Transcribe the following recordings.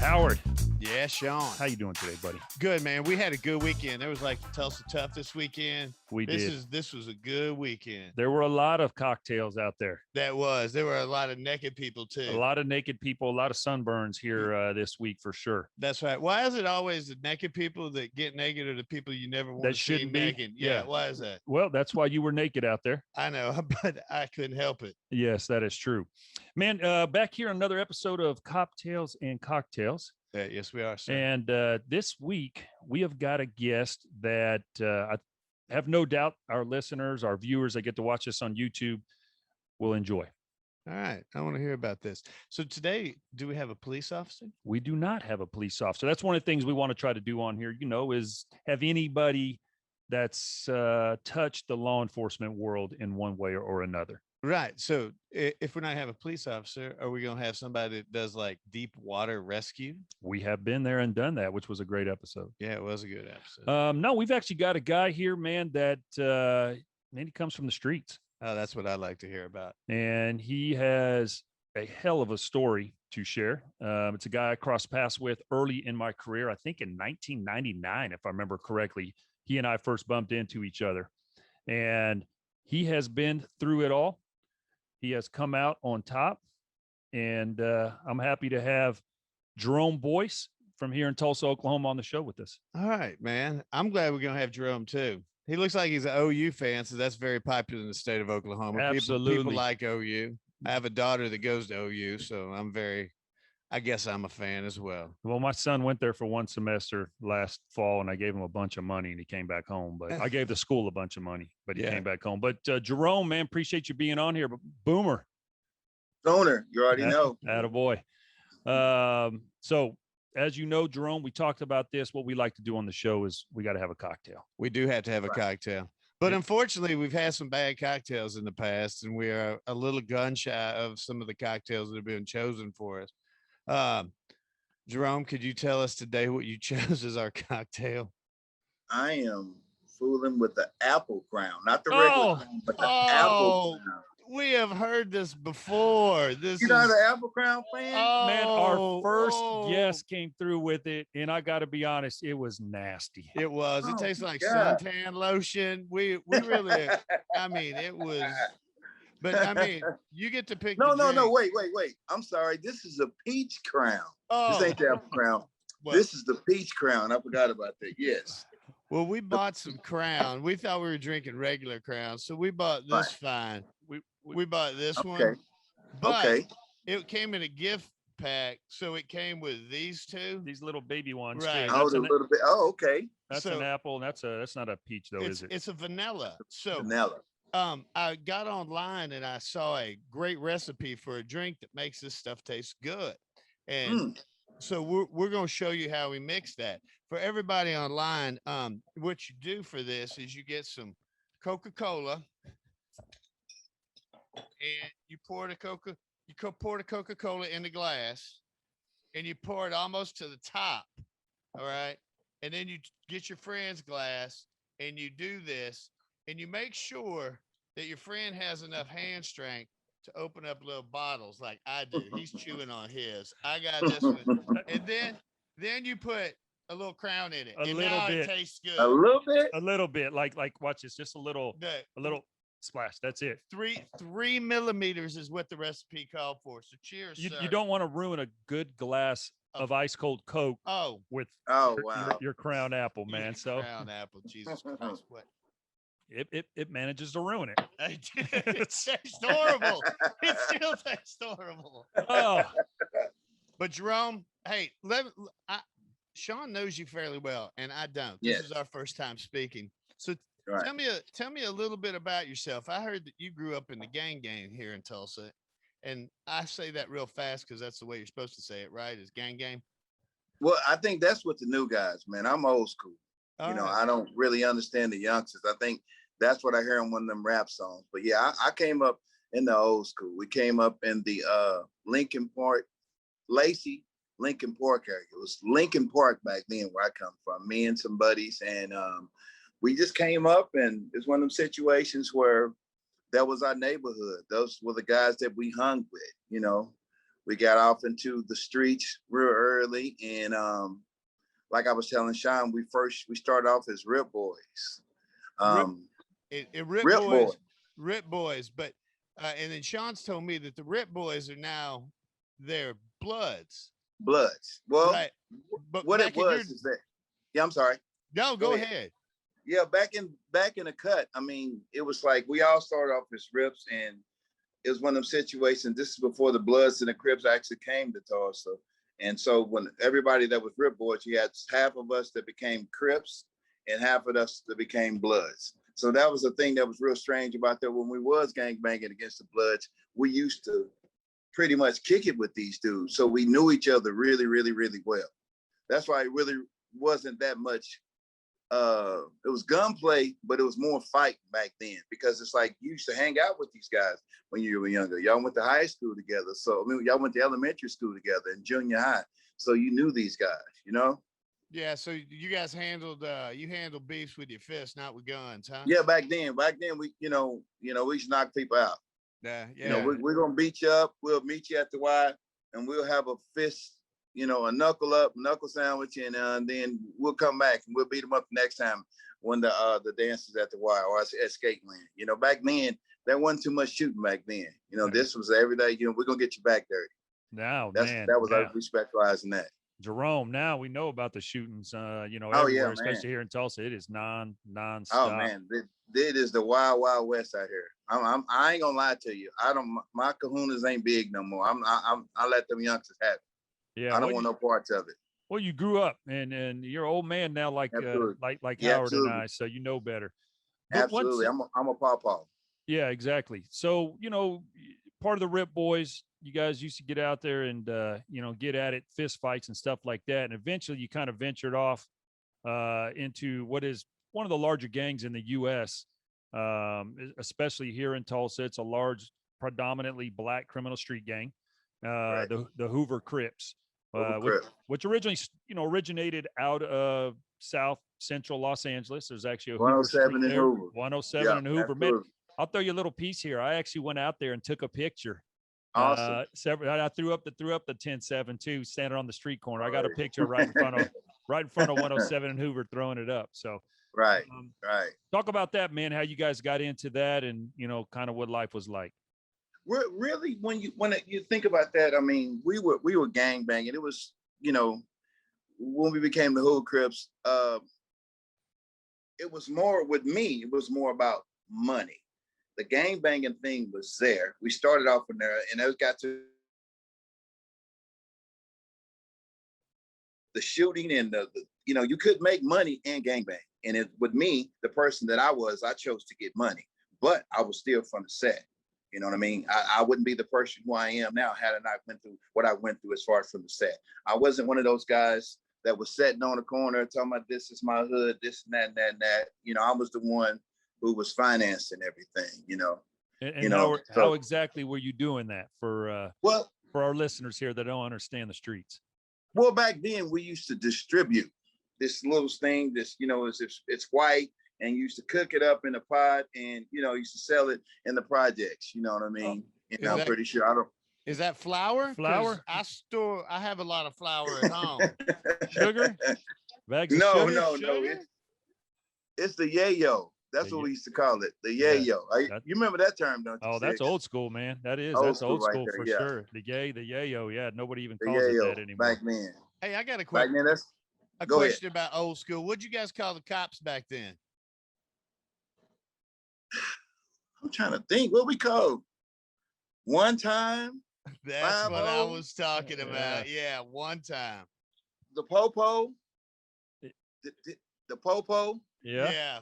Howard, Yeah, Sean. how you doing today, buddy? Good, man. We had a good weekend. There was like Tulsa Tough this weekend. This was a good weekend. There were a lot of cocktails out there. There were a lot of naked people too. A lot of naked people, a lot of sunburns here this week for sure. That's right. Why is it always the naked people that get naked or the people you never want That to see shouldn't be? naked? Yeah. Why is that? Well, that's why you were naked out there. I know, but I couldn't help it. Yes, that is true. Man, back here another episode of Coptales and Cocktails. Yes, we are, sir. And this week we have got a guest that I have no doubt our listeners, our viewers that get to watch us on YouTube will enjoy. All right. I want to hear about this. So today, do we have a police officer? We do not have a police officer. That's one of the things we want to try to do on here, is have anybody that's touched the law enforcement world in one way or another. Right. So if we're not having a police officer, are we going to have somebody that does like deep water rescue? We have been there and done that, which was a great episode. Yeah, it was a good episode. No, we've actually got a guy here, man, that he comes from the streets. Oh, that's what I like to hear about. And he has a hell of a story to share. It's a guy I crossed paths with early in my career, I think in 1999, if I remember correctly. He and I first bumped into each other. And he has been through it all. He has come out on top. And I'm happy to have Jerome Boyce from here in Tulsa, Oklahoma on the show with us. All right, man. I'm glad we're going to have Jerome too. He looks like he's an OU fan, so that's very popular in the state of Oklahoma. Absolutely. People like OU. I have a daughter that goes to OU, so I guess I'm a fan as well. Well, my son went there for one semester last fall, and I gave him a bunch of money, and he came back home. But I gave the school a bunch of money, but he came back home. But Jerome, man, appreciate you being on here. But Boomer. Owner, you already know. Attaboy. So, as you know, Jerome, we talked about this. What we like to do on the show is we got to have a cocktail. We do have to have a cocktail. But unfortunately, we've had some bad cocktails in the past, and we are a little gun shy of some of the cocktails that have been chosen for us. Jerome, could you tell us today what you chose as our cocktail? I am fooling with the apple crown, not the regular crown, but the apple crown. We have heard this before. You're not an apple crown fan? Man, our first guest came through with it, and I got to be honest, it was nasty. It was. It tastes like suntan lotion. We really, I mean, it was. But I mean, you get to pick. No, wait. I'm sorry. This is a peach crown. This ain't the apple crown. This is the peach crown. I forgot about that. Yes. Well, we bought some Crown. We thought we were drinking regular Crown, so we bought this fine. We bought this one. But it came in a gift pack, so it came with these two. These little baby ones. Right. Oh, a little bit. Oh, okay. That's an apple. That's not a peach, though, is it? It's a vanilla. So vanilla. I got online and I saw a great recipe for a drink that makes this stuff taste good. And so we're going to show you how we mix that. For everybody online, what you do for this is you get some Coca-Cola and you pour the Coca-Cola in the glass and you pour it almost to the top. All right. And then you get your friend's glass and you do this. And you make sure that your friend has enough hand strength to open up little bottles like I do. He's chewing on his. I got this one. And then you put a little Crown in it. It tastes good. A little bit? A little bit. Like watch this. Just a little splash. That's it. 3 millimeters is what the recipe called for. So cheers, sir. You don't want to ruin a good glass of ice cold Coke with your Crown apple, man. Crown apple, Jesus Christ. What? It manages to ruin it. It tastes horrible. It still tastes horrible. Oh, but Jerome, hey, Sean knows you fairly well, and I don't. This is our first time speaking. So tell me a little bit about yourself. I heard that you grew up in the gang here in Tulsa, and I say that real fast because that's the way you're supposed to say it, right? Is gang. Well, I think that's what the new guys, man. I'm old school. I don't really understand the youngsters. I think that's what I hear in one of them rap songs. But yeah, I came up in the old school. We came up in the Lincoln Park, Lincoln Park area. It was Lincoln Park back then where I come from, me and some buddies. And we just came up, and it's one of them situations where that was our neighborhood. Those were the guys that we hung with, we got off into the streets real early. And like I was telling Sean, we started off as Rip Boys. Rip Boys. But and then Sean's told me that the Rip Boys are now their Bloods. Well, right. But what it was is that, yeah, I'm sorry. No, go ahead. Yeah, back in the cut, I mean, it was like we all started off as Rips, and it was one of them situations. This is before the Bloods and the Crips actually came to Tulsa. And so when everybody that was Rip Boys, you had half of us that became Crips and half of us that became Bloods. So that was the thing that was real strange about that. When we was gangbanging against the Bloods, we used to pretty much kick it with these dudes. So we knew each other really, really, really well. That's why it really wasn't that much. It was gunplay, but it was more fight back then, because it's like you used to hang out with these guys when you were younger. Y'all went to high school together. So I mean, y'all went to elementary school together and junior high. So you knew these guys, you know? Yeah. So you guys handled beefs with your fists, not with guns, huh? Yeah, back then we, we used to knock people out. Yeah. You know, we're gonna beat you up. We'll meet you at the Y, and we'll have a fist, a knuckle sandwich, and then we'll come back and we'll beat them up next time when the dance is at the Y or at skate land. Back then there wasn't too much shooting back then. This was every day. We're gonna get you back dirty. Now, that was our respectualizing that. Jerome, now we know about the shootings, everywhere, yeah, especially here in Tulsa. It is nonstop. Oh man, it is the wild, wild west out here. I ain't gonna lie to you. My kahunas ain't big no more. I let them youngsters have it. Yeah, I don't want no parts of it. Well, you grew up and you're an old man now, like Howard absolutely. and I, so you know better. But absolutely, I'm a pawpaw. Yeah, exactly. So part of the Rip Boys, you guys used to get out there and get at it, fist fights and stuff like that, and eventually you kind of ventured off into what is one of the larger gangs in the U.S., especially here in Tulsa. It's a large, predominantly black criminal street gang, right. the Hoover Crips. Which originally, originated out of South Central Los Angeles. There's actually a 107 in Hoover. 107 in Hoover. Man, I'll throw you a little piece here. I actually went out there and took a picture. Awesome. I threw up the 10-7 too, standing on the street corner. I got a picture right in front of 107 in Hoover, throwing it up. So right. Talk about that, man. How you guys got into that, and kind of what life was like. Really, when you think about that, I mean, we were gang banging. It was, when we became the Hoover Crips, it was more with me. It was more about money. The gang banging thing was there. We started off in there, and it got to the shooting and the you could make money and gang bang. And with me, the person that I chose to get money, but I was still from the set. You know what I mean? I wouldn't be the person who I am now had I not went through what I went through as far as from the set. I wasn't one of those guys that was sitting on the corner talking about this is my hood, this and that and that and that. I was the one who was financing everything, And how exactly were you doing that for our listeners here that don't understand the streets? Well, back then we used to distribute this little thing, it's white, and you used to cook it up in a pot and, used to sell it in the projects. You know what I mean? I'm pretty sure. I don't. Is that flour? Flour? I have a lot of flour at home. Sugar? Bags of sugar? No. It's the yayo. That's what we used to call it. The yayo. You remember that term, don't you? Oh, that's old school, man. That's old school right for sure. The yayo. Yeah. Nobody even calls it that anymore. Back then. Hey, I got a question. Back then, a question about old school. What'd you guys call the cops back then? I'm trying to think what we called. One time. That's what I was talking about. Yeah, one time. The popo. The popo. Yeah.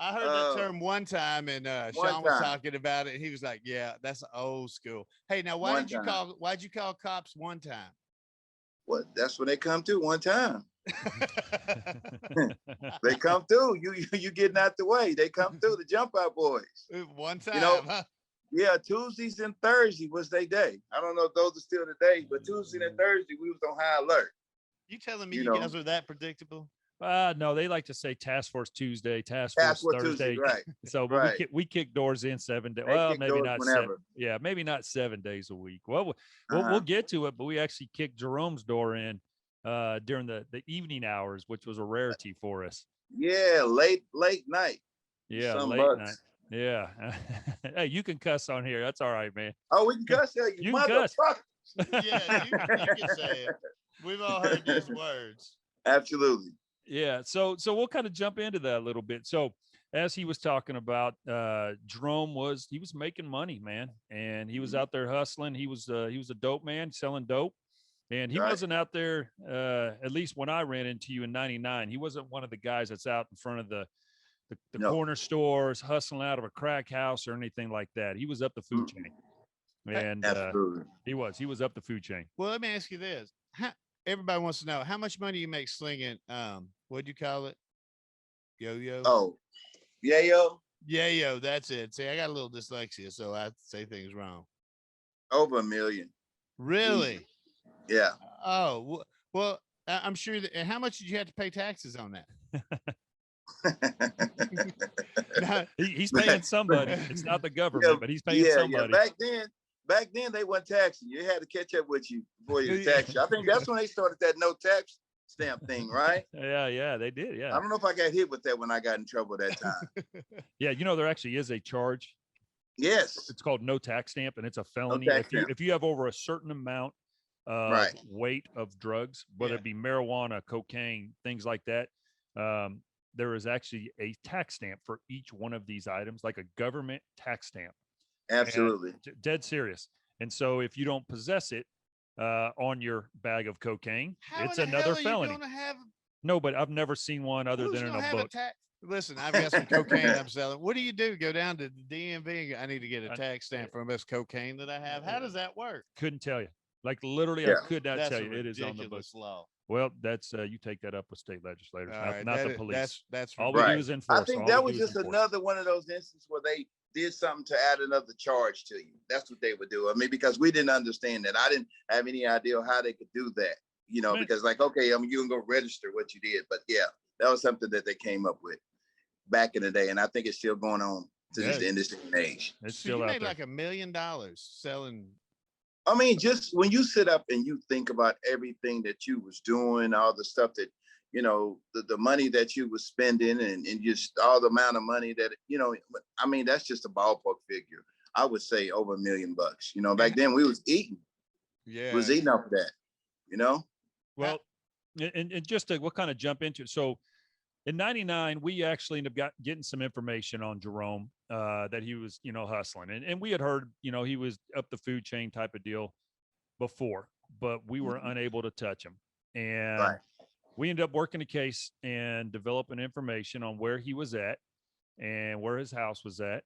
I heard that term one time, and Sean was talking about it. And he was like, "Yeah, that's old school." Hey, now why'd you call cops one time? Well, that's when they come to one time. They come through. You getting out the way. They come through, the jump out boys. One time, huh? Yeah, Tuesdays and Thursday was their day. I don't know if those are still the days, but Tuesday and Thursday we was on high alert. You telling me you guys were that predictable? No, they like to say Task Force Tuesday, Task Task Force Force Tuesday, Thursday. right? So, but Right. we kick doors in 7 days. They Well, kick maybe doors not seven. whenever. Yeah, maybe not 7 days a week. Well, we'll Uh-huh. get to it, but we actually kicked Jerome's door in during the evening hours, which was a rarity for us. Yeah, late night. Yeah, Some late night. bucks. Yeah. Hey, you can cuss on here. That's all right, man. Oh, we can cuss there, you You can cuss. motherfucker. Yeah, you can say it. We've all heard these words. Absolutely. Yeah. So we'll kind of jump into that a little bit. So as he was talking about, Jerome was making money, man, and he was out there hustling. He was a dope man selling dope, and he Right. wasn't out there. At least when I ran into you in '99, he wasn't one of the guys that's out in front of the No. corner stores hustling out of a crack house or anything like that. He was up the food chain, and Absolutely. he was up the food chain. Well, let me ask you this: everybody wants to know how much money you make slinging. What'd you call it? Yo-yo. Oh, yo. Yeah, that's it. See, I got a little dyslexia, so I say things wrong. Over $1 million. Really? Yeah. Oh, well, I'm sure that. And how much did you have to pay taxes on that? He's paying somebody. It's not the government, but he's paying somebody. Yeah. Back then they weren't taxing you. They had to catch up with you before you tax you. I think that's when they started that no tax stamp thing, right? Yeah, they did. Yeah. I don't know if I got hit with that when I got in trouble that time. Yeah, there actually is a charge. Yes. It's called no tax stamp, and it's a felony. No tax stamp. If you have over a certain amount of weight of drugs, whether it be marijuana, cocaine, things like that, there is actually a tax stamp for each one of these items, like a government tax stamp. Absolutely. And dead serious. And so if you don't possess it on your bag of cocaine, it's another felony. No, but I've never seen one other than in a book. Listen, I've got some cocaine I'm selling. What do you do? Go down to the DMV. I need to get a tax stamp from this cocaine that I have. How does that work? Couldn't tell you. Like literally, I could not tell you. It is on the book. Law. Well, that's you take that up with state legislators, right, not the police. That's all we do is enforce. I think that was just another one of those instances where they did something to add another charge to you. That's what they would do. I mean, because we didn't understand that. I didn't have any idea how they could do that. Because like, okay, I mean, you can go register what you did, but yeah, that was something that they came up with back in the day, and I think it's still going on to this industry and age. It's still out there. Like $1 million selling. I mean, just when you sit up and you think about everything that you was doing, all the stuff that, the money that you was spending and just all the amount of money that, I mean, that's just a ballpark figure. I would say over $1 million. Back then we was eating. Yeah. We was eating off of that, Well, and just to, we'll kind of jump into it. So in '99, we actually ended up getting some information on Jerome that he was, hustling. And we had heard, he was up the food chain type of deal before, but we were unable to touch him. And we ended up working a case and developing information on where he was at and where his house was at.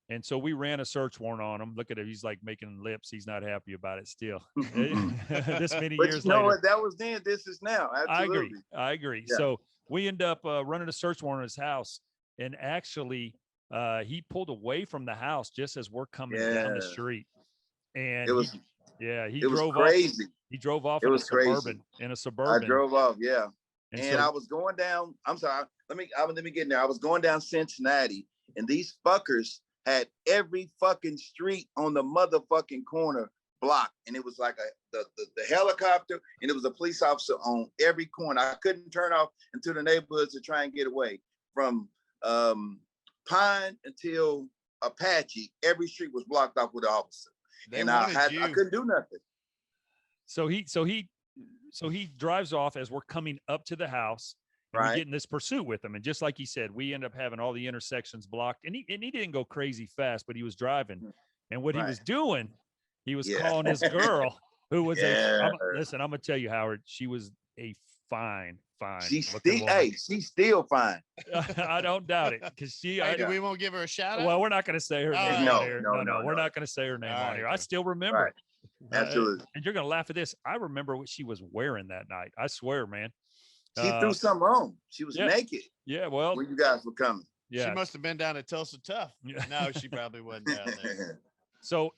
And so we ran a search warrant on him. Look at him. He's like making lips. He's not happy about it still. This many years later. What? That was then. This is now. Absolutely. I agree. Yeah. So we end up running a search warrant on his house. And actually, he pulled away from the house just as we're coming down the street. And he drove crazy. He drove off in a Suburban. I drove off, yeah. And I was going down. I'm sorry. Let me get in there. I was going down Cincinnati, and these fuckers had every fucking street on the motherfucking corner blocked, and it was like the helicopter, and it was a police officer on every corner. I couldn't turn off into the neighborhoods to try and get away from Pine until Apache. Every street was blocked off with an officer, I couldn't do nothing. So he drives off as we're coming up to the house. And we get in this pursuit with him. And just like he said, we end up having all the intersections blocked. And he didn't go crazy fast, but he was driving. And what he was doing, he was calling his girl, who was listen, I'm going to tell you, Howard, she was a fine. She's still fine. I don't doubt it. Because we won't give her a shout out. Well, we're not going to say her name on here. No, we're not going to say her name on here. I still remember it. Absolutely. And you're going to laugh at this. I remember what she was wearing that night. I swear, man. She threw something on. She was naked. Yeah, well, when you guys were coming. Yeah, she must have been down at Tulsa Tough. No, she probably wasn't down there. So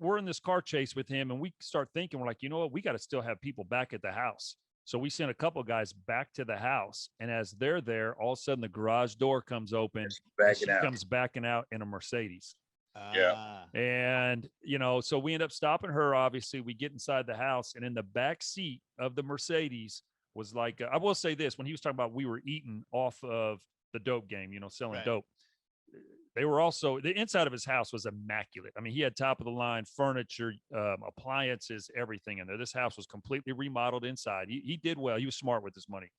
we're in this car chase with him, and we start thinking, we're like, you know what, we got to still have people back at the house. So we sent a couple of guys back to the house. And as they're there, all of a sudden the garage door comes open. And she comes backing out in a Mercedes. And, you know, so we end up stopping her. Obviously, we get inside the house, and in the back seat of the Mercedes was like, I will say this, when he was talking about we were eating off of the dope game, you know, selling dope. They were also, the inside of his house was immaculate. I mean, he had top of the line furniture, appliances, everything in there. This house was completely remodeled inside. He did well. He was smart with his money,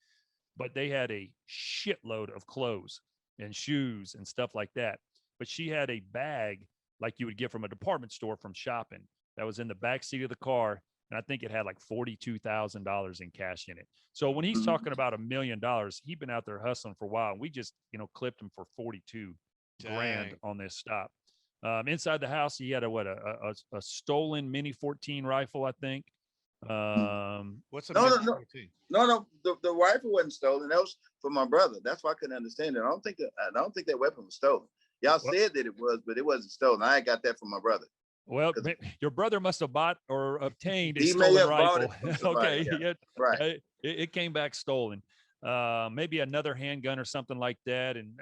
but they had a shitload of clothes and shoes and stuff like that. But she had a bag like you would get from a department store from shopping that was in the back seat of the car. And I think it had like $42,000 in cash in it. So when he's talking about $1 million, he'd been out there hustling for a while. And we just, you know, clipped him for 42 grand on this stop. Inside the house, he had a stolen Mini 14 rifle, I think. What's a no, the rifle wasn't stolen. That was for my brother. That's why I couldn't understand it. I don't think that weapon was stolen. Y'all said that it was, but it wasn't stolen. I got that from my brother. Well, your brother must have bought or obtained a stolen rifle. Okay, yeah. Right. It came back stolen. Maybe another handgun or something like that. And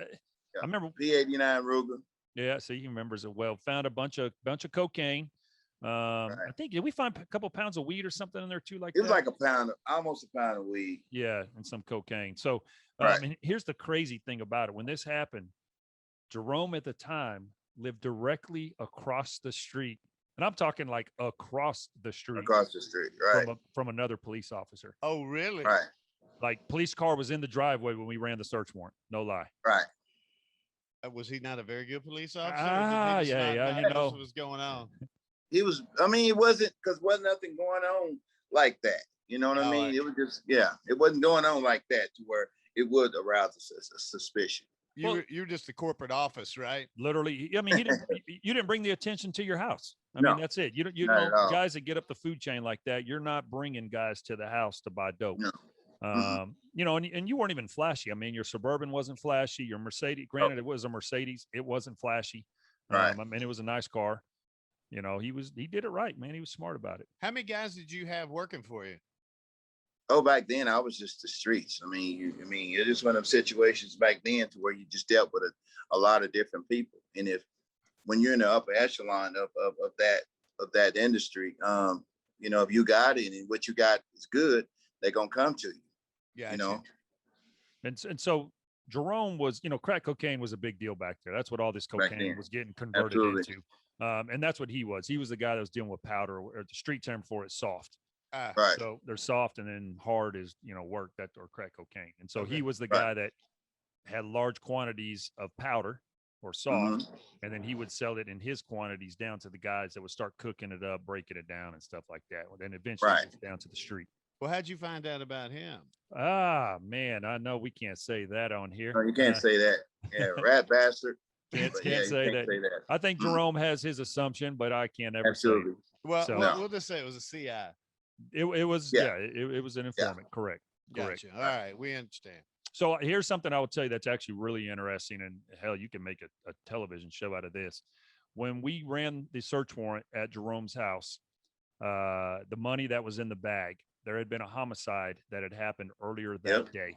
I remember P89 Ruger. Yeah, so he remembers it well. Found a bunch of cocaine. I think, did we find a couple pounds of weed or something in there too? Like it was like almost a pound of weed. Yeah, and some cocaine. So, and here's the crazy thing about it. When this happened, Jerome at the time lived directly across the street, and I'm talking like across the street, right, from another police officer. Oh, really? Right. Like police car was in the driveway when we ran the search warrant. No lie. Right. Was he not a very good police officer? Yeah. You know what was going on. He was. I mean, it wasn't because wasn't nothing going on like that. You know what I mean? It was just it wasn't going on like that to where it would arouse a suspicion. You're just the corporate office, right? Literally. I mean, you didn't bring the attention to your house. I mean, that's it. You know, guys that get up the food chain like that, you're not bringing guys to the house to buy dope. No. You know, and you weren't even flashy. I mean, your Suburban wasn't flashy. Your Mercedes, granted, it was a Mercedes. It wasn't flashy. Right. I mean, it was a nice car. You know, he did it right, man. He was smart about it. How many guys did you have working for you? Oh, back then I was just the streets. I mean, it just one of them situations back then to where you just dealt with a lot of different people. And when you're in the upper echelon of that industry, you know, if you got it and what you got is good, they're gonna come to you. Yeah, you know. And so Jerome was, you know, crack cocaine was a big deal back there. That's what all this cocaine was getting converted into. And that's what he was. He was the guy that was dealing with powder, or the street term for it, soft. Right. So they're soft, and then hard is, you know, work, that, or crack cocaine. And so he was the guy that had large quantities of powder or soft, and then he would sell it in his quantities down to the guys that would start cooking it up, breaking it down and stuff like that. And then eventually it's down to the street. Well, how'd you find out about him? Man, I know we can't say that on here. No, you can't say that. Yeah, rat bastard. Can't say that. I think Jerome has his assumption, but I can't ever say it. Well, we'll just say it was a CI. It was it was an informant. Correct. Gotcha. All right, we understand. So here's something I will tell you that's actually really interesting, and hell, you can make a television show out of this. When we ran the search warrant at Jerome's house, the money that was in the bag, there had been a homicide that had happened earlier that day,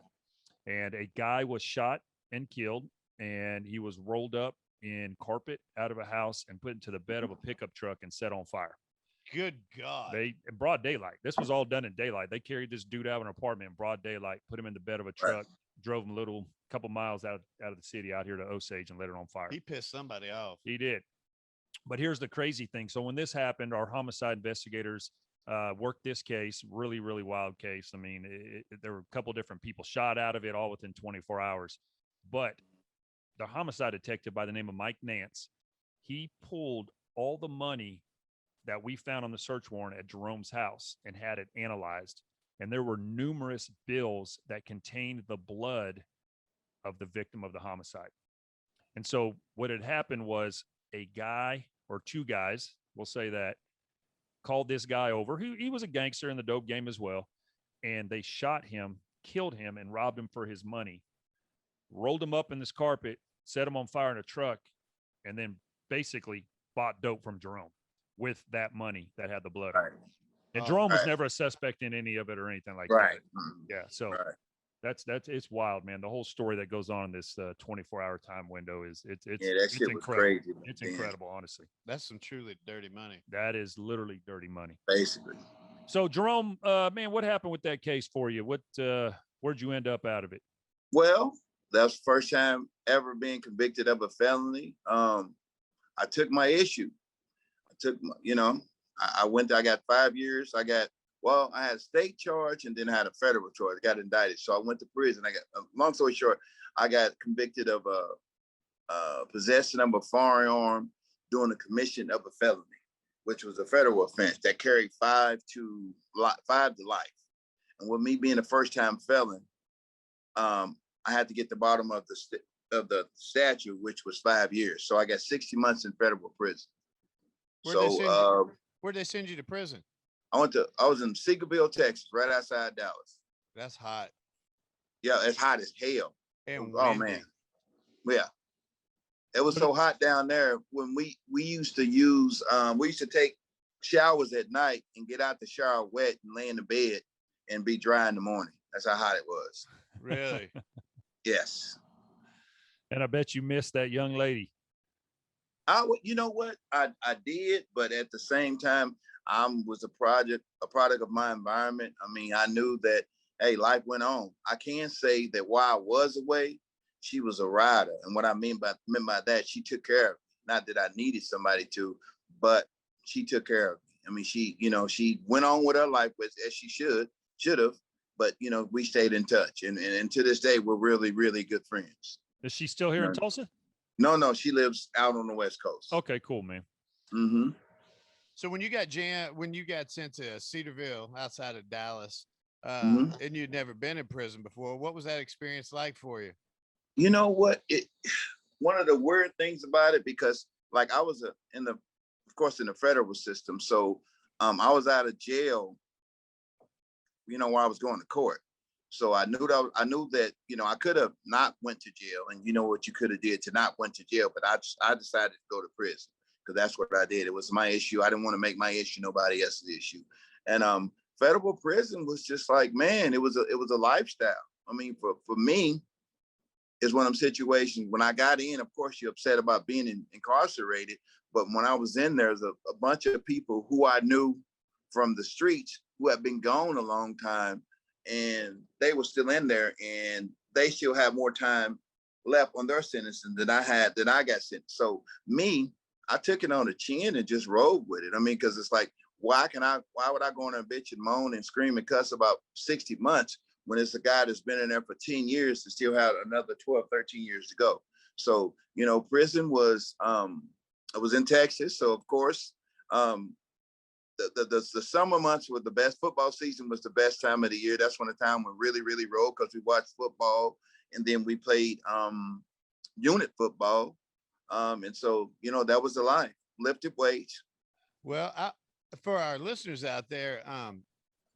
and a guy was shot and killed, and he was rolled up in carpet out of a house and put into the bed of a pickup truck and set on fire. Good God. In broad daylight. This was all done in daylight. They carried this dude out of an apartment in broad daylight, put him in the bed of a truck, drove him a couple miles out of the city out here to Osage and lit it on fire. He pissed somebody off. He did. But here's the crazy thing. So when this happened, our homicide investigators worked this case, really, really wild case. I mean, there were a couple different people shot out of it all within 24 hours. But the homicide detective by the name of Mike Nance, he pulled all the money that we found on the search warrant at Jerome's house and had it analyzed. And there were numerous bills that contained the blood of the victim of the homicide. And so what had happened was a guy or two guys, we'll say that, called this guy over. He was a gangster in the dope game as well. And they shot him, killed him, and robbed him for his money, rolled him up in this carpet, set him on fire in a truck, and then basically bought dope from Jerome with that money that had the blood on it. And Jerome was right. never a suspect in any of it or anything like Right. that. Yeah. So Right. that's it's wild, man. The whole story that goes on in this 24-hour time window is Yeah, that it's shit was incredible. crazy. It's man. incredible, honestly. That's some truly dirty money. That is literally dirty money. Basically. So Jerome, man, what happened with that case for you? Where'd you end up out of it? Well, that was the first time ever being convicted of a felony. I took my issue. I went, I got 5 years. I had a state charge and then I had a federal charge. I got indicted. So I went to prison. Long story short, I got convicted of possession of a firearm during the commission of a felony, which was a federal offense that carried 5 to life. And with me being a first-time felon, I had to get the bottom of the statute, which was 5 years. So I got 60 months in federal prison. Where'd they send you to prison? I was in Seagoville, Texas, right outside Dallas. That's hot. Yeah, it's hot as hell. And oh windy. Man, yeah, it was so hot down there. When we used to take showers at night and get out the shower wet and lay in the bed and be dry in the morning. That's how hot it was. Really? Yes. And I bet you missed that young lady. You know what? I did, but at the same time, I was a product of my environment. I mean, I knew that, hey, life went on. I can say that while I was away, she was a rider. And what I meant by that, she took care of me. Not that I needed somebody to, but she took care of me. I mean, she went on with her life as she should have, but we stayed in touch. And to this day, we're really, really good friends. Is she still here in Tulsa? No, she lives out on the West Coast. Okay, cool, man. Mm-hmm. So when you got sent to Cedarville outside of Dallas, Mm-hmm. and you'd never been in prison before, what was that experience like for you? You know what? One of the weird things about it, because like I was in the federal system, so I was out of jail, while I was going to court. So I knew that I could have not went to jail, and you know what you could have did to not went to jail, but I decided to go to prison because that's what I did. It was my issue. I didn't want to make my issue nobody else's issue, and federal prison was just like, man, it was a lifestyle. I mean, for me, it's one of them situations. When I got in, of course, you're upset about being incarcerated, but when I was in there, there's a bunch of people who I knew from the streets who had been gone a long time. And they were still in there, and they still have more time left on their sentencing than I got sentenced. So I took it on the chin and just rolled with it. I mean, because it's like, why would I go on and bitch and moan and scream and cuss about 60 months when it's a guy that's been in there for 10 years and still have another 12, 13 years to go? So, prison was, I was in Texas. So of course, the summer months were the best. Football season was the best time of the year. That's when the time we really, really rolled because we watched football, and then we played unit football. And so, that was the life. Lifted weights. Well, for our listeners out there,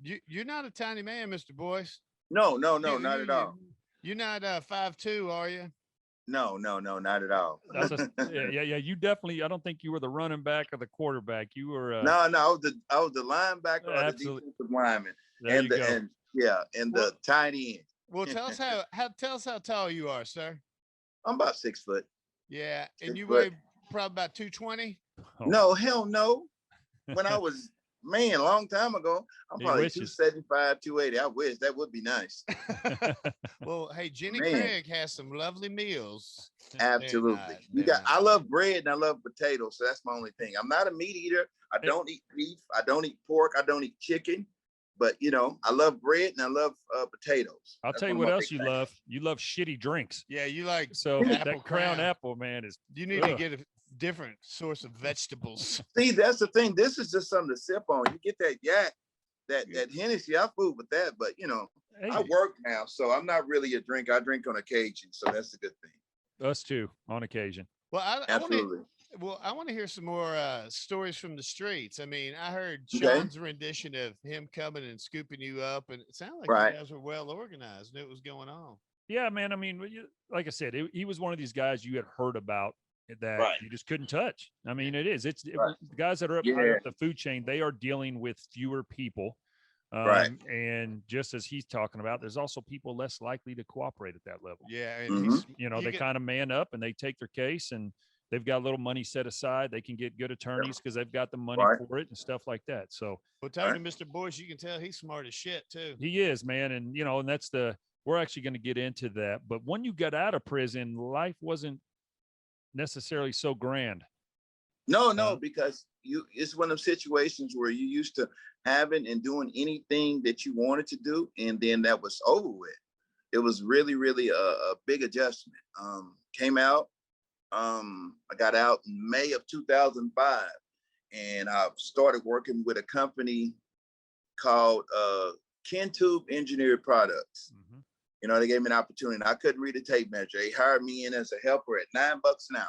you're not a tiny man, Mr. Boyce. No, not at all. You're not 5'2", are you? No, not at all. Yeah. You definitely. I don't think you were the running back or the quarterback. You were. No, I was the linebacker or the defensive lineman, and the tight end. Well, tell us how tall you are, sir. I'm about 6 foot. Yeah, and you weigh probably about 220. Oh. No, hell no. When I was a long time ago, I'm probably 275, 280. I wish that would be nice. Well, hey, Jenny Craig has some lovely meals. Absolutely. I love bread and I love potatoes, so that's my only thing. I'm not a meat eater. I don't eat beef. I don't eat pork. I don't eat chicken. But I love bread and I love potatoes. I'll tell you what else you love. You love shitty drinks. Yeah, you like that crown apple, man, is. You need to get a different source of vegetables. See, that's the thing. This is just something to sip on. You get that yak, that Hennessy. I food with that, but hey. I work now, so I'm not really a drinker. I drink on occasion, so that's a good thing. Us too, on occasion. Well, absolutely. I want to hear some more stories from the streets. I mean, I heard Sean's rendition of him coming and scooping you up, and it sounded like you guys were well organized, knew what was going on. Yeah, man. I mean, like I said, he was one of these guys you had heard about that you just couldn't touch. I mean, it is. The guys that are up higher up the food chain, they are dealing with fewer people. And just as he's talking about, there's also people less likely to cooperate at that level. Yeah. And they kind of man up and they take their case, and they've got a little money set aside. They can get good attorneys because they've got the money for it and stuff like that. So, well, talking to Mr. Boyce, you can tell he's smart as shit too. He is, man. And, and we're actually going to get into that. But when you got out of prison, life wasn't necessarily so grand. No, because it's one of those situations where you used to having and doing anything that you wanted to do, and then that was over with. It was really, really a big adjustment. Came out, I got out in May of 2005, and I started working with a company called Kentube Engineered Products. They gave me an opportunity. I couldn't read a tape measure. They hired me in as a helper at $9 an hour.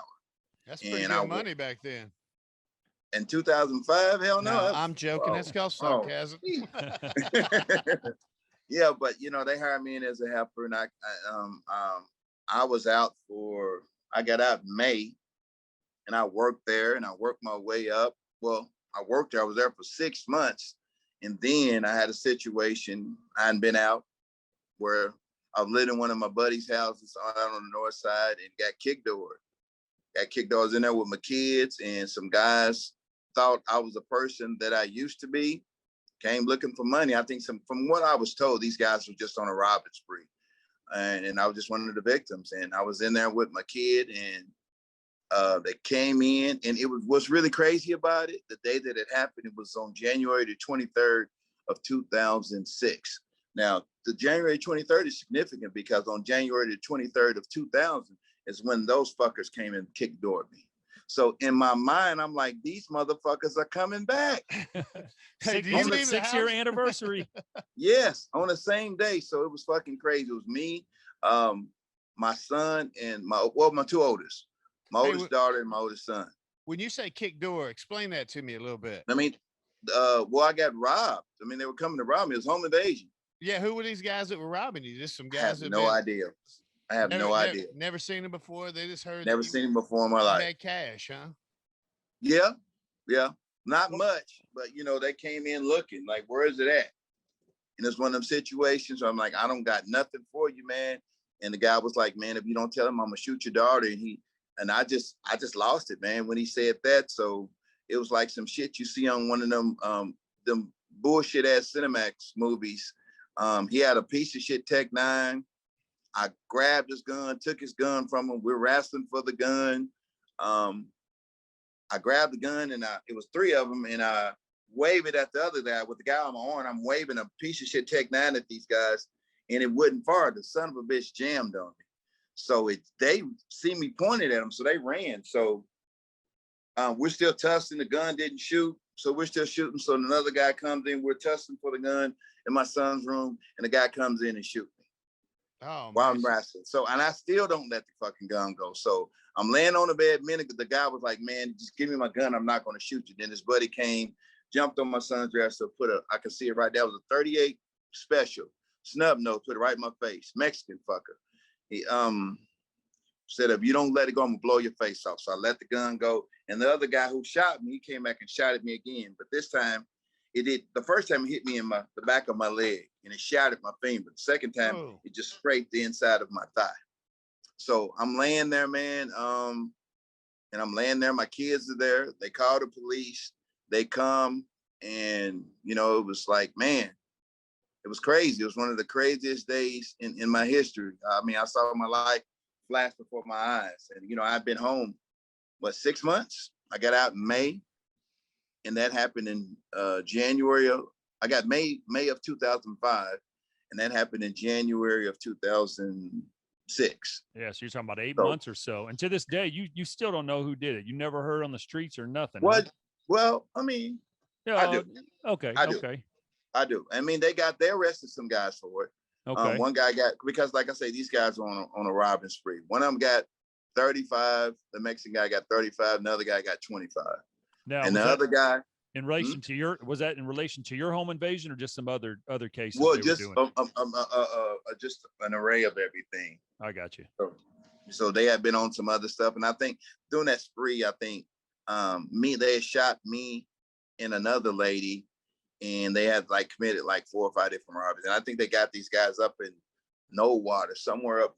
That's pretty good money back then. In 2005, hell no. I'm joking. That's called sarcasm. Yeah, but they hired me in as a helper, and I was out I got out in May, and I worked there, and I worked my way up. Well, I worked there. I was there for 6 months, and then I had a situation. I hadn't been out where I lived in one of my buddy's houses out on the north side and got kicked over. I was in there with my kids, and some guys thought I was a person that I used to be, came looking for money. I think from what I was told, these guys were just on a robbing spree. And I was just one of the victims. And I was in there with my kid, and they came in, and what's really crazy about it, the day that it happened, it was on January the 23rd of 2006. Now, the January 23rd is significant because on January the 23rd of 2000 is when those fuckers came and kicked door at me. So in my mind, I'm like, these motherfuckers are coming back. Six-year anniversary. Yes, on the same day. So it was fucking crazy. It was me, my son, and my two oldest. My oldest daughter and my oldest son. When you say kick door, explain that to me a little bit. I mean, I got robbed. I mean, they were coming to rob me. It was home invasion. Yeah, who were these guys that were robbing you? Just some guys. I have no idea. I have no idea. Never seen them before. They just heard. Never seen them before in my life. Had cash, huh? Yeah. Not much, but they came in looking like, where is it at? And it's one of them situations where I'm like, I don't got nothing for you, man. And the guy was like, man, if you don't tell him, I'm gonna shoot your daughter. And I just lost it, man, when he said that. So it was like some shit you see on one of them bullshit ass Cinemax movies. He had a piece of shit Tech 9. I grabbed his gun, took his gun from him. We're wrestling for the gun. I grabbed the gun, and it was 3 of them, and I waved it at the other guy. With the guy on my arm, I'm waving a piece of shit Tech 9 at these guys, and it wouldn't fire. The son of a bitch jammed on me. So they see me pointed at them, so they ran. So we're still tussling. The gun didn't shoot, so we're still shooting. So another guy comes in. We're tussling for the gun in my son's room, and the guy comes in and shoots me. Oh, while I'm wrestling. So, and I still don't let the fucking gun go. So I'm laying on the bed minute, the guy was like, man, just give me my gun. I'm not going to shoot you. Then his buddy came, jumped on my son's dresser, I can see it right there. It was a 38 special snub nose, put it right in my face. Mexican fucker. He said, if you don't let it go, I'm gonna blow your face off. So I let the gun go. And the other guy who shot me, he came back and shot at me again. But this time, the first time it hit me in the back of my leg, and it shot at my finger. The second time, it just scraped the inside of my thigh. So I'm laying there, man. And I'm laying there. My kids are there. They call the police. They come, and it was like, man, it was crazy. It was one of the craziest days in my history. I mean, I saw my life flash before my eyes. And I've been home, 6 months? I got out in May. And that happened in January I got May of 2005, and that happened in January of 2006. Yeah, so you're talking about 8 months or so. And to this day, you still don't know who did it. You never heard on the streets or nothing. What? Huh? Well, I mean, I do. Okay. I do. I mean, they arrested some guys for it. Okay. One guy because like I say, these guys are on a robbing spree. One of them got 35. The Mexican guy got 35. Another guy got 25. Now, and the other guy, in relation to was that in relation to your home invasion or just some other cases? Well, just an array of everything. I got you. So they had been on some other stuff. And I think during that spree, I think they had shot me and another lady, and they had like committed like 4 or 5 different robberies. And I think they got these guys up in No Water, somewhere up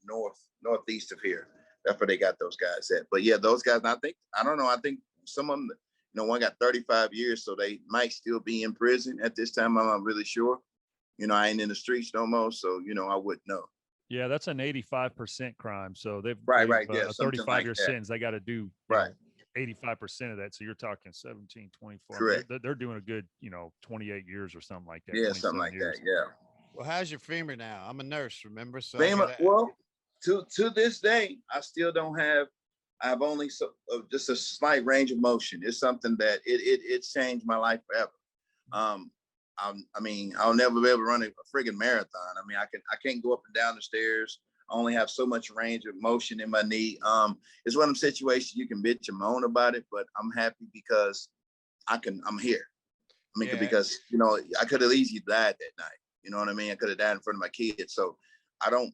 northeast of here. That's where they got those guys at. But yeah, those guys, I don't know. I think some of them, one got 35 years, so they might still be in prison at this time. I'm not really sure. I ain't in the streets no more, so I wouldn't know. Yeah, that's an 85% crime. So they've right, a 35-year sentence. They got to do 85% of that. So you're talking 17, 24. Correct. They're doing a good, 28 years or something like that. Yeah, something like years. that. Yeah. Well, how's your femur now? I'm a nurse, remember? So well, to this day, I still don't have. I have only just a slight range of motion. It's something that it's changed my life forever. I'll never be able to run a friggin' marathon. I can't go up and down the stairs. I only have so much range of motion in my knee. It's one of them situations you can bitch and moan about it, but I'm happy because I'm here. Because I could have easily died that night. You know what I mean? I could have died in front of my kids. So I don't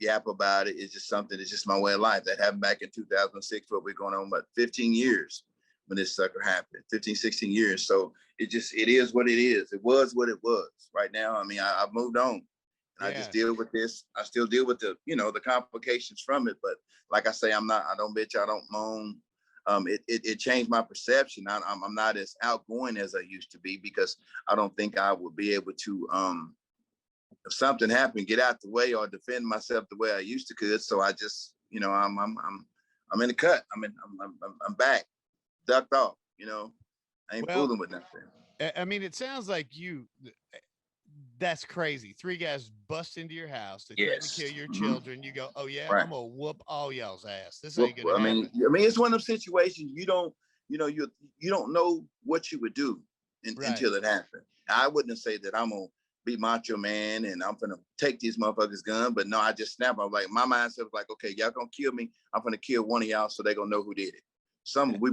yap about it. It's just something. It's just my way of life. That happened back in 2006. What we're going on about 15 years when this sucker happened. 15, 16 years. So it is what it is. It was what it was. Right now, I've moved on. And I just deal with this. I still deal with the the complications from it. But like I say, I don't bitch. I don't moan. It changed my perception. I'm not as outgoing as I used to be because I don't think I would be able to, if something happened, get out the way or defend myself the way I used to could. So I just, I'm in the cut. I'm back, ducked off. I ain't fooling with nothing. It sounds like that's crazy. 3 guys bust into your house. They threaten to kill your children. You go, oh yeah, I'm gonna whoop all y'all's ass. This ain't gonna happen. It's one of those situations you don't know what you would do until it happened. I wouldn't say that I'm gonna be macho man and I'm gonna take these motherfuckers' gun, but no, I just snap. I'm like, my mindset was like, okay, y'all gonna kill me. I'm gonna kill one of y'all so they gonna know who did it.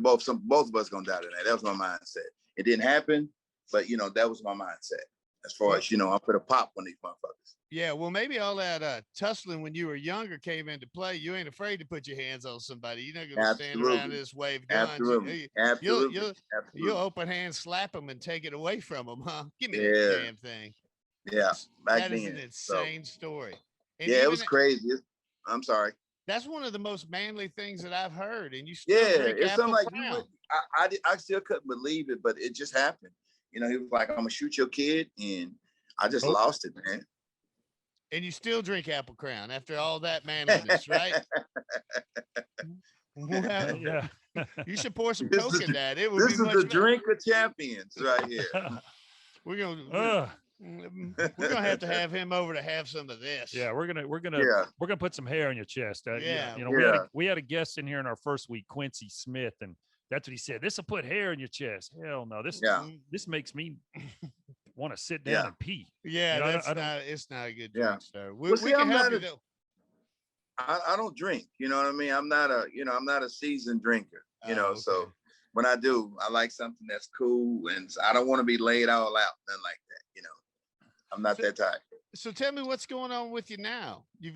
Both of us gonna die tonight. That was my mindset. It didn't happen, but that was my mindset. As far as, I'm gonna pop one of these motherfuckers. Yeah, well, maybe all that tussling when you were younger came into play. You ain't afraid to put your hands on somebody. You're not gonna stand around this wave guns. Absolutely. You'll open hand slap them and take it away from them, huh? Give me that damn thing. Yeah, that is an insane story. And it was crazy. I'm sorry. That's one of the most manly things that I've heard. And you still drink it's Apple something Crown. I still couldn't believe it, but it just happened. He was like, I'm gonna shoot your kid, and I just lost it, man. And you still drink Apple Crown after all that manliness, right? Well, yeah. You should pour some Coke in that. It would be much better. This is the drink of champions right here. We're gonna have to have him over to have some of this. Yeah, we're gonna put some hair on your chest. We had a guest in here in our first week, Quincy Smith, and that's what he said. This will put hair in your chest. Hell no, this makes me want to sit down and pee. Yeah, it's not a good drink, sir. We can help you though. I don't drink. You know what I mean? I'm not a seasoned drinker. Okay. So when I do, I like something that's cool, and I don't want to be laid all out, nothing like that. I'm not that type. So tell me what's going on with you now. You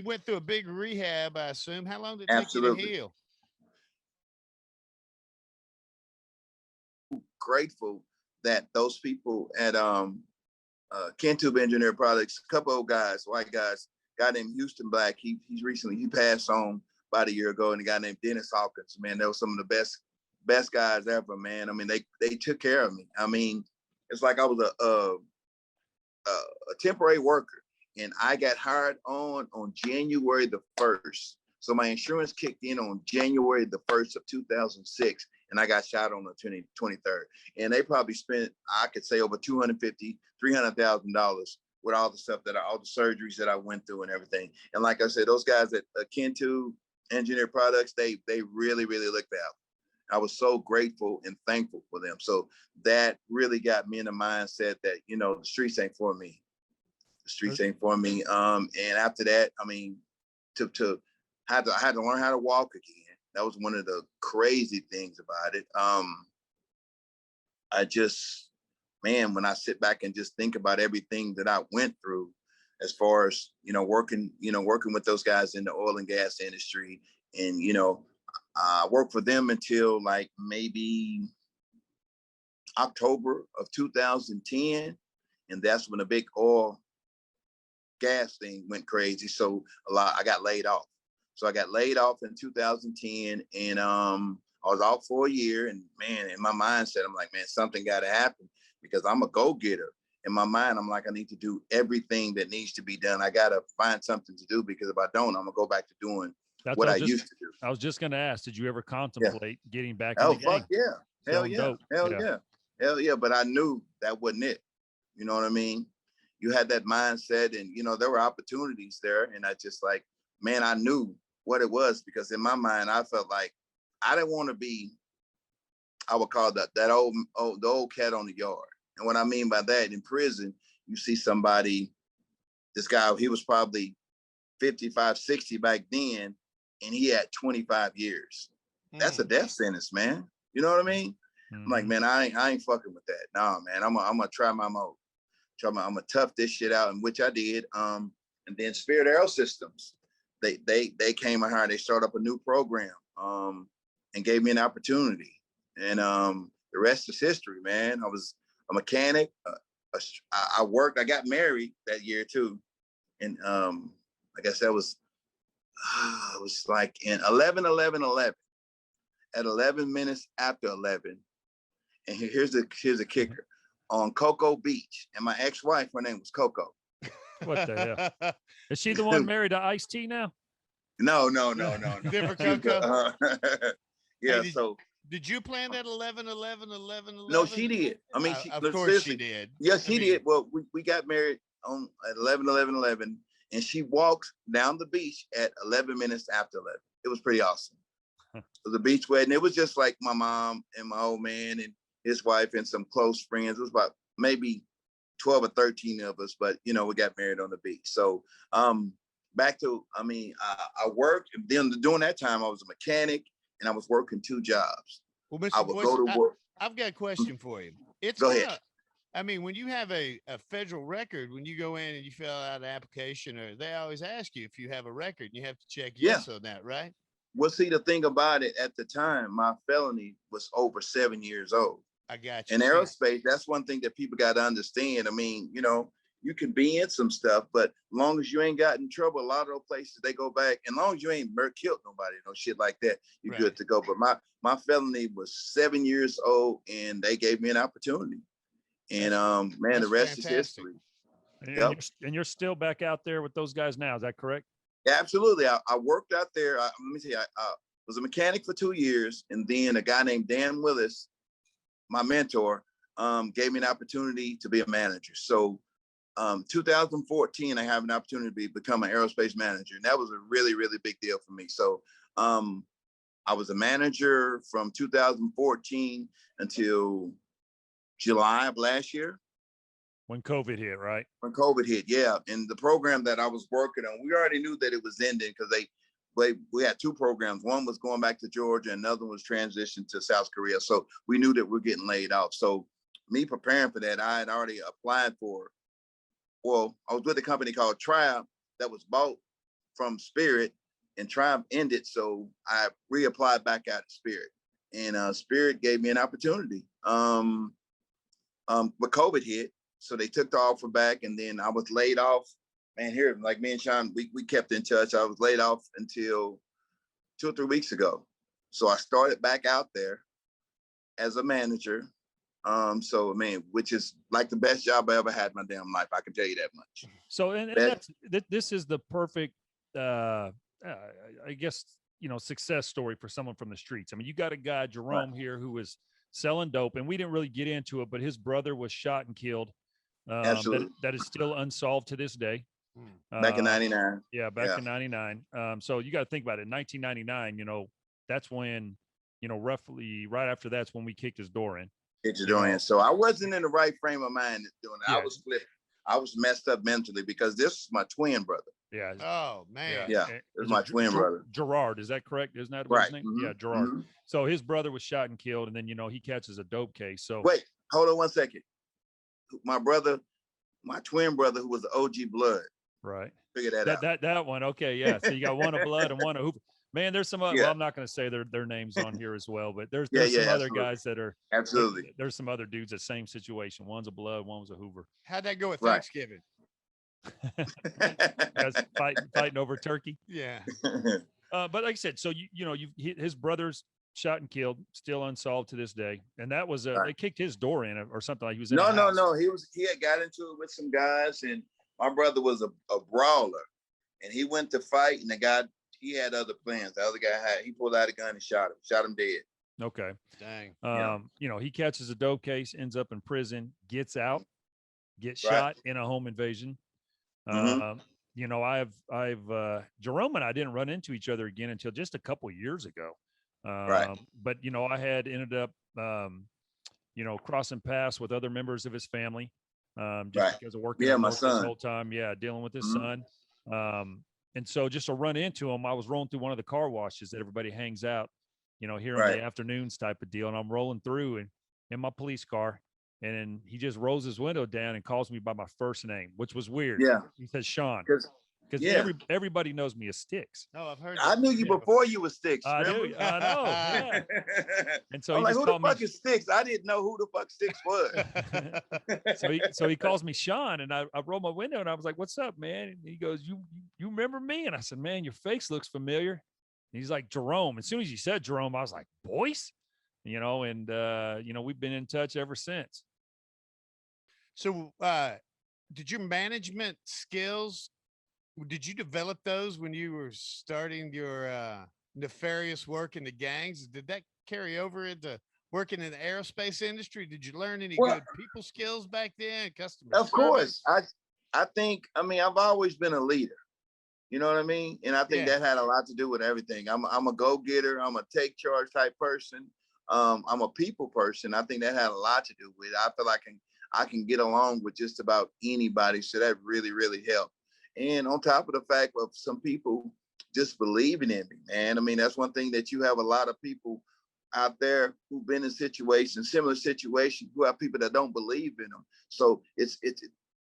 went through a big rehab, I assume. How long did it take you to heal? Grateful that those people at Kentube Engineer Products, a couple of guys, white guys, a guy named Houston Black, he passed on about a year ago, and a guy named Dennis Hawkins, man, they were some of the best guys ever, man. They took care of me. It's like I was a temporary worker, and I got hired on January the 1st. So my insurance kicked in on January the 1st of 2006, and I got shot on the 23rd. And they probably spent, I could say, over $250,000, $300,000 with all the stuff all the surgeries that I went through and everything. And like I said, those guys at Kentube Engineer Products, they really, really looked out. I was so grateful and thankful for them. So that really got me in the mindset that, the streets ain't for me. The streets ain't for me. And after that, I had to learn how to walk again. That was one of the crazy things about it. When I sit back and just think about everything that I went through, as far as, working with those guys in the oil and gas industry. And, I worked for them until like maybe October of 2010. And that's when the big oil gas thing went crazy. So I got laid off. So I got laid off in 2010, and I was off for a year. And man, in my mindset, I'm like, man, something got to happen, because I'm a go-getter. In my mind, I'm like, I need to do everything that needs to be done. I got to find something to do, because if I don't, I'm gonna go back to doing what I used to do. I was just going to ask, did you ever contemplate getting back in Oh, the game? fuck yeah. Hell Selling yeah. dope? Hell yeah. Hell yeah. But I knew that wasn't it. You know what I mean? You had that mindset, and, there were opportunities there. And I just like, man, I knew what it was, because in my mind, I felt like I didn't want to be, I would call that old cat on the yard. And what I mean by that, in prison, you see somebody, this guy, he was probably 55, 60 back then, and he had 25 years. That's a death sentence, man. You know what I mean? I'm like, man, I ain't fucking with that. Nah, man, I'm gonna try my mode. I'm gonna tough this shit out, and which I did. And then Spirit Aero Systems, they came and hired. They started up a new program, and gave me an opportunity. And the rest is history, man. I was a mechanic. I worked. I got married that year too, and I guess that was it was like in 11/11/11, at 11 minutes after 11. And here's a kicker. On Cocoa Beach, and my ex-wife, her name was Coco. What the hell? Is she the one married to Ice-T now? No. Different Coco. Yeah. Hey, so did you plan that 11/11/11/11? no, she did. I mean, of course she did. Yes, she did. Well, we got married at 11/11/11, and she walked down the beach at 11 minutes after 11. It was pretty awesome. It was a beach wedding. It was just like my mom and my old man and his wife and some close friends. It was about maybe 12 or 13 of us, but we got married on the beach. So back to, I worked. Then during that time, I was a mechanic, and I was working 2 jobs. Well, Mr. I would Boyce, go to work. I've got a question for you. Go ahead. When you have a federal record, when you go in and you fill out an application, or they always ask you if you have a record, and you have to check yes on that, right? Well, see, the thing about it, at the time, my felony was over 7 years old. I got you. In aerospace, that's one thing that people got to understand. I mean, you can be in some stuff, but as long as you ain't got in trouble, a lot of those places, they go back. And as long as you ain't killed nobody, no shit like that, you're good to go. But my felony was 7 years old, and they gave me an opportunity. And man, the rest is history. And you're still back out there with those guys now. Is that correct? Yeah, absolutely. I worked out there. Let me see. I was a mechanic for 2 years, and then a guy named Dan Willis, my mentor, gave me an opportunity to be a manager. So 2014, I have an opportunity to become an aerospace manager. And that was a really, really big deal for me. So I was a manager from 2014 until July of last year. When COVID hit, right? When COVID hit, yeah. And the program that I was working on, we already knew that it was ending, because we had 2 programs. One was going back to Georgia, and another was transitioned to South Korea. So we knew that we're getting laid off. So me preparing for that, I had already applied for, well, I was with a company called Triumph that was bought from Spirit, and Triumph ended. So I reapplied back out to Spirit, and Spirit gave me an opportunity. But COVID hit, so they took the offer back, and then I was laid off. Man, here, like me and Sean, we kept in touch. I was laid off until 2 or 3 weeks ago. So I started back out there as a manager. So, man, which is like the best job I ever had in my damn life. I can tell you that much. So, and this is the perfect, I guess, success story for someone from the streets. I mean, you got a guy, Jerome, here, who was selling dope, and we didn't really get into it, but his brother was shot and killed. Absolutely. That is still unsolved to this day. Back in 99. Yeah, back in 99. So you got to think about it. In 1999, that's when, roughly right after that's when we kicked his door in. So I wasn't in the right frame of mind doing it. Yeah. I was flipping. I was messed up mentally, because this is my twin brother. Yeah. Oh, man. Yeah. It was my twin brother. Gerard, is that correct? Isn't that his name? Mm-hmm. Yeah, Gerard. Mm-hmm. So his brother was shot and killed, and then, he catches a dope case. So wait, hold on one second. My brother, my twin brother, who was the OG blood, Right. Figure that out. That one. Okay. Yeah. So you got one of blood and one of Hoover. Man, there's some other, well, Yeah. I'm not going to say their names on here as well, but there's Yeah, some other absolutely. guys that are Absolutely. there's some other dudes, the same situation. One's a blood, one was a Hoover. How'd that go at Right. Thanksgiving? Guys fighting over turkey. Yeah. But like I said, so his brother's shot and killed, still unsolved to this day. And that was Right. they kicked his door in or something, like he was in No. a house. He had got into it with some guys, and my brother was a brawler, and he went to fight, and the guy, he had other plans. The other guy he pulled out a gun and shot him dead. Okay. Dang. He catches a dope case, ends up in prison, gets out, gets Right. shot in a home invasion. I've Jerome and I didn't run into each other again until just a couple years ago. Right. But I had ended up crossing paths with other members of his family, just Right. because of working my this son. whole time. Yeah, dealing with his son. And so just to run into him, I was rolling through one of the car washes that everybody hangs out, here in Right. the afternoons type of deal. And I'm rolling through and in my police car, and he just rolls his window down and calls me by my first name, which was weird. Yeah. He says Sean, because yeah. everybody knows me as Sticks. Oh, I've heard. I knew you before you were Sticks. I remember? do. I know. Yeah. And so I'm he like, just who the called me. fuck is Sticks? I didn't know who the fuck Sticks was. So he calls me Sean, and I roll my window and I was like, "What's up, man?" And he goes, "You remember me?" And I said, "Man, your face looks familiar." And he's like, "Jerome." As soon as he said Jerome, I was like, "Boyce," and we've been in touch ever since. So, did your management skills, did you develop those when you were starting your nefarious work in the gangs? Did that carry over into working in the aerospace industry? Did you learn any good people skills back then? Customer Of service? course. I think, I've always been a leader. You know what I mean? And I think that had a lot to do with everything. I'm a go-getter. I'm a take charge type person. I'm a people person. I think that had a lot to do with it. I feel like I can get along with just about anybody. So that really, really helped. And on top of the fact of some people just believing in me, man. That's one thing, that you have a lot of people out there who've been in similar situations, who have people that don't believe in them. So it's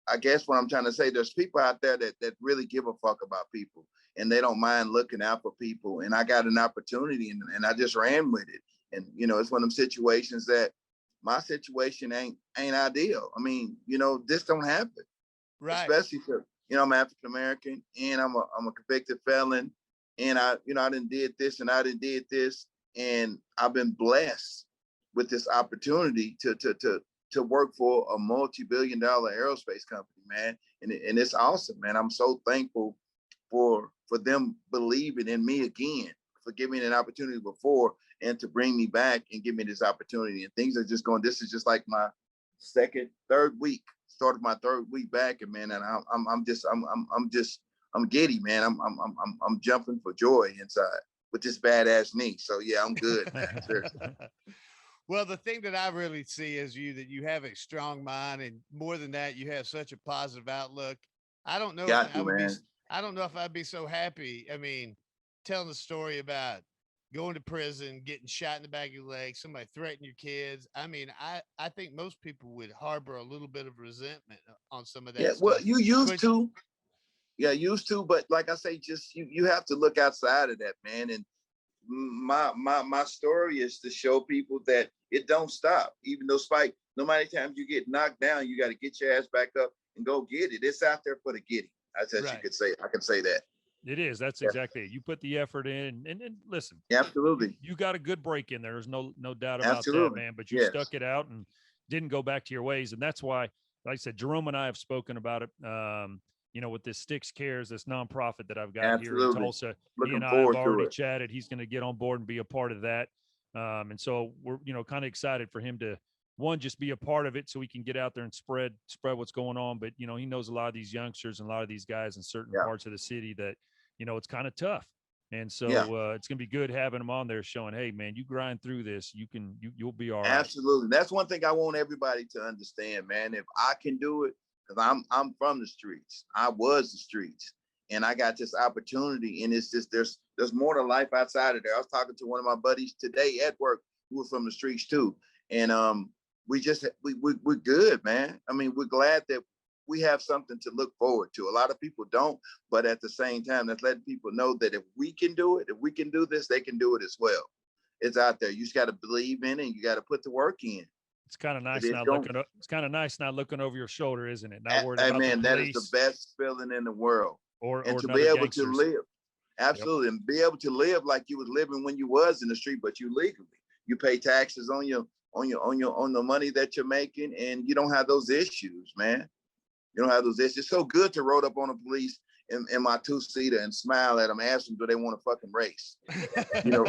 I guess what I'm trying to say, there's people out there that really give a fuck about people, and they don't mind looking out for people. And I got an opportunity, and I just ran with it. And, it's one of them situations that my situation ain't ideal. This don't happen. Right. Especially for, I'm African American, and I'm a convicted felon, and I done did this and I done did this, and I've been blessed with this opportunity to work for a multi-billion-dollar aerospace company, man, and it's awesome, man. I'm so thankful for them believing in me again, for giving me an opportunity before, and to bring me back and give me this opportunity. And things are just going. This is just like my third week. Started my third week back, and man, and I'm giddy, man. I'm jumping for joy inside with this badass knee. So yeah, I'm good, man. Seriously. Well, the thing that I really see is that you have a strong mind, and more than that, you have such a positive outlook. I don't know I don't know if I'd be so happy. Telling the story about going to prison, getting shot in the back of your leg, somebody threatening your kids. I think most people would harbor a little bit of resentment on some of that. Yeah, stuff. well, you used to. Yeah, used to, but like I say, just you have to look outside of that, man. And my story is to show people that it don't stop. Even though no matter times you get knocked down, you got to get your ass back up and go get it. It's out there for the getting. As you could say. I can say that. It is. That's exactly it. You put the effort in, and listen. Yeah, absolutely. You got a good break in there. There's no doubt about that, man. But you stuck it out and didn't go back to your ways, and that's why, like I said, Jerome and I have spoken about it. With this Sticks Cares, this nonprofit that I've got here in Tulsa. He and I have already chatted. He's going to get on board and be a part of that. And so we're, kind of excited for him to, one, just be a part of it so we can get out there and spread what's going on. But, he knows a lot of these youngsters and a lot of these guys in certain parts of the city that, it's kind of tough. And so it's going to be good having them on there showing, hey, man, you grind through this. You'll be all right. Absolutely. That's one thing I want everybody to understand, man. If I can do it, because I'm from the streets. I was the streets, and I got this opportunity, and it's just there's more to life outside of there. I was talking to one of my buddies today at work who was from the streets too, and we're good, man. We're glad that we have something to look forward to. A lot of people don't, but at the same time, that's letting people know that if we can do it, if we can do this, they can do it as well. It's out there. You just got to believe in it, and you got to put the work in. It's kind of nice not looking up. It's kind of nice not looking over your shoulder, isn't it? Not worried about man, the that is the best feeling in the world. And to be able gangsters. to live, absolutely, and be able to live like you was living when you was in the street, but you legally. You pay taxes on the money that you're making, and you don't have those issues, man. You don't have those issues. It's so good to roll up on the police in my two-seater and smile at them, ask them, do they want to fucking race? You know,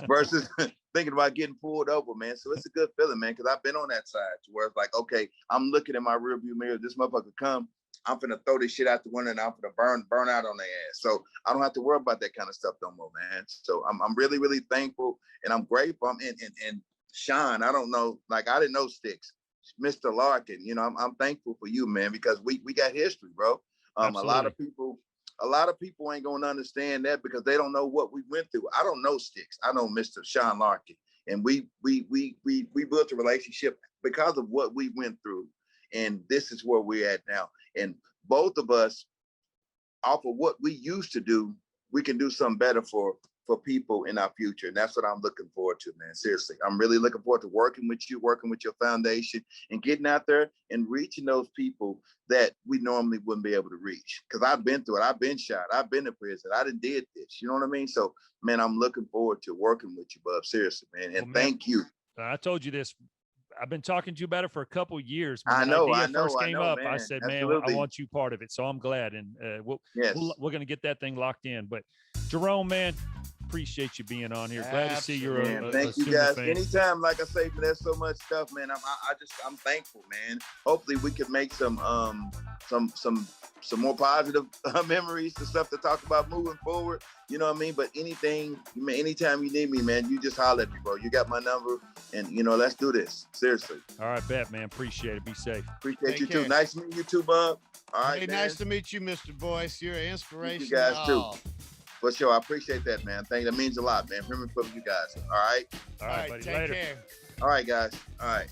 versus thinking about getting pulled over, man. So it's a good feeling, man, because I've been on that side to where it's like, okay, I'm looking in my rearview mirror. This motherfucker come, I'm finna throw this shit out the window and I'm finna burn out on their ass. So I don't have to worry about that kind of stuff no more, man. So I'm really, really thankful and I'm grateful. And Sean, I don't know, like I didn't know Sticks. Mr. Larkin, you know, I'm thankful for you, man, because we got history, bro. A lot of people ain't gonna understand that because they don't know what we went through. I don't know Sticks. I know Mr. Sean Larkin, and we built a relationship because of what we went through, and this is where we're at now. And both of us, off of what we used to do, we can do something better for people in our future. And that's what I'm looking forward to, man. Seriously. I'm really looking forward to working with you, working with your foundation and getting out there and reaching those people that we normally wouldn't be able to reach. Because I've been through it. I've been shot. I've been in prison. I done did this. You know what I mean? So, man, I'm looking forward to working with you, bub. Seriously, man. And thank you. I told you this. I've been talking to you about it for a couple of years. When the idea first came up, man. I said, Absolutely. man, I want you part of it. So I'm glad. And we're going to get that thing locked in. But Jerome, man, appreciate you being on here. Glad to see you're thank you guys. Fan. Anytime, like I say, there's so much stuff, man. I'm thankful, man. Hopefully we can make some more positive memories and stuff to talk about moving forward. You know what I mean? But anything, anytime you need me, man, you just holler at me, bro. You got my number, and you know, let's do this. Seriously. All right, bet, man. Appreciate it. Be safe. Appreciate you too. Nice to meet you too, bub. All right, hey, man. Nice to meet you, Mr. Boyce. You're an inspiration. You guys too. For sure. I appreciate that, man. That means a lot, man. Remember for you guys. All right. All right, buddy. Take Later. care. All right, guys. All right.